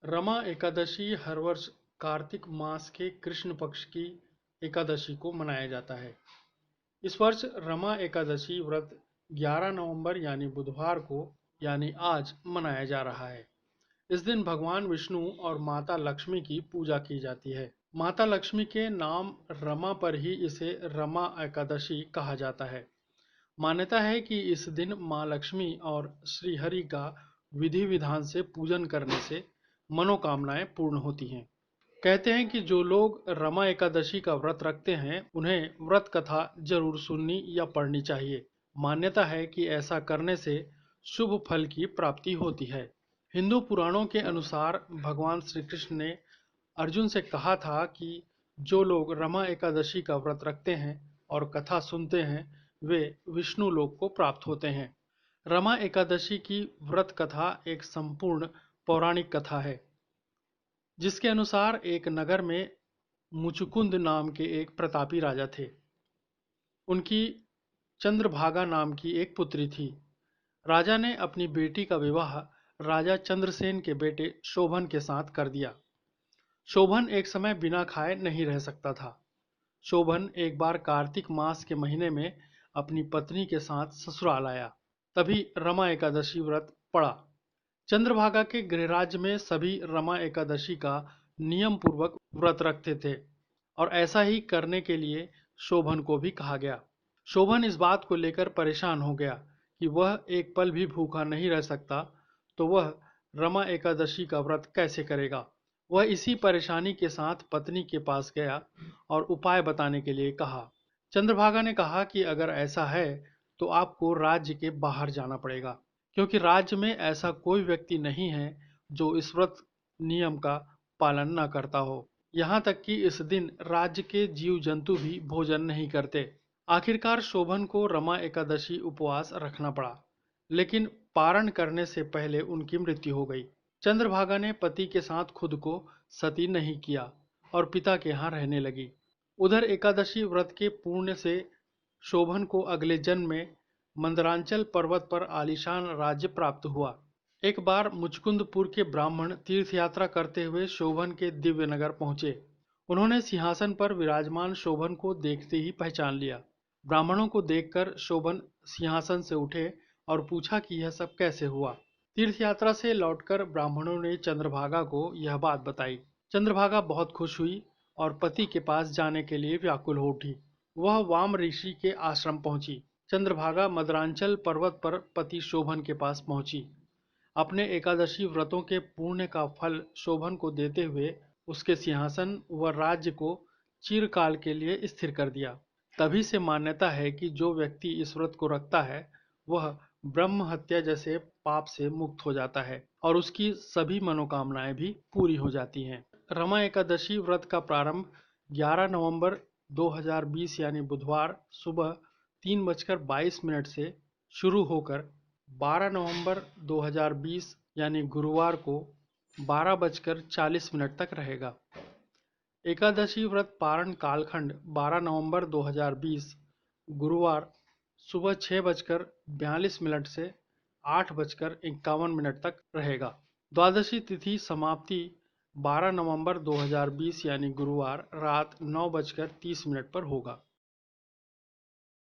रमा एकादशी हर वर्ष कार्तिक मास के कृष्ण पक्ष की एकादशी को मनाया जाता है। इस वर्ष रमा एकादशी व्रत 11 नवंबर यानी बुधवार को यानी आज मनाया जा रहा है। इस दिन भगवान विष्णु और माता लक्ष्मी की पूजा की जाती है। माता लक्ष्मी के नाम रमा पर ही इसे रमा एकादशी कहा जाता है। मान्यता है कि इस दिन मां लक्ष्मी और श्रीहरि का विधि विधान से पूजन करने से मनोकामनाएं पूर्ण होती हैं। कहते हैं कि जो लोग रमा एकादशी का व्रत रखते हैं उन्हें व्रत कथा जरूर सुननी या पढ़नी चाहिए। मान्यता है कि ऐसा करने से शुभ फल की प्राप्ति होती है। हिंदू पुराणों के अनुसार भगवान श्री कृष्ण ने अर्जुन से कहा था कि जो लोग रमा एकादशी का व्रत रखते हैं और कथा सुनते हैं वे विष्णु लोक को प्राप्त होते हैं। रमा एकादशी की व्रत कथा एक संपूर्ण पौराणिक कथा है, जिसके अनुसार एक नगर में मुचुकुंद नाम के एक प्रतापी राजा थे। उनकी चंद्रभागा नाम की एक पुत्री थी। राजा ने अपनी बेटी का विवाह राजा चंद्रसेन के बेटे शोभन के साथ कर दिया। शोभन एक समय बिना खाए नहीं रह सकता था। शोभन एक बार कार्तिक मास के महीने में अपनी पत्नी के साथ ससुराल आया। तभी रमा एकादशी व्रत पड़ा। चंद्रभागा के गृहराज्य में सभी रमा एकादशी का नियम पूर्वक व्रत रखते थे और ऐसा ही करने के लिए शोभन को भी कहा गया। शोभन इस बात को लेकर परेशान हो गया कि वह एक पल भी भूखा नहीं रह सकता, तो वह रमा एकादशी का व्रत कैसे करेगा। वह इसी परेशानी के साथ पत्नी के पास गया और उपाय बताने के लिए कहा। चंद्रभागा ने कहा कि अगर ऐसा है तो आपको राज्य के बाहर जाना पड़ेगा, क्योंकि राज्य में ऐसा कोई व्यक्ति नहीं है जो इस व्रत नियम का पालन न करता हो। यहाँ तक कि इस दिन राज्य के जीव जंतु भी भोजन नहीं करते। आखिरकार शोभन को रमा एकादशी उपवास रखना पड़ा, लेकिन पारण करने से पहले उनकी मृत्यु हो गई। चंद्रभागा ने पति के साथ खुद को सती नहीं किया और पिता के यहाँ रहने लगी। उधर एकादशी व्रत के पुण्य से शोभन को अगले जन्म में मंदरांचल पर्वत पर आलीशान राज्य प्राप्त हुआ। एक बार मुचकुंदपुर के ब्राह्मण तीर्थ यात्रा करते हुए शोभन के दिव्य नगर पहुंचे। उन्होंने सिंहासन पर विराजमान शोभन को देखते ही पहचान लिया। ब्राह्मणों को देखकर शोभन सिंहासन से उठे और पूछा कि यह सब कैसे हुआ। तीर्थ यात्रा से लौटकर ब्राह्मणों ने चंद्रभागा को यह बात बताई। चंद्रभागा बहुत खुश हुई और पति के पास जाने के लिए व्याकुल हो उठी। वह वाम ऋषि के आश्रम पहुंची। चंद्रभागा मदरांचल पर्वत पर पति शोभन के पास पहुंची। अपने एकादशी व्रतों के पुण्य का फल शोभन को देते हुए उसके सिंहासन व राज्य को चिरकाल के लिए स्थिर कर दिया। तभी से मान्यता है कि जो व्यक्ति इस व्रत को रखता है वह ब्रह्म हत्या जैसे पाप से मुक्त हो जाता है और उसकी सभी मनोकामनाएं भी पूरी हो जाती हैं। रमा एकादशी व्रत का प्रारंभ 11 नवंबर 2020 यानी बुधवार सुबह 3:22 से शुरू होकर 12 नवंबर 2020 यानी गुरुवार को 12:40 तक रहेगा। एकादशी व्रत पारण कालखंड 12 नवंबर 2020 गुरुवार सुबह 6:42 से 8:51 तक रहेगा। द्वादशी तिथि समाप्ति 12 नवंबर 2020 यानी गुरुवार रात 9:30 पर होगा।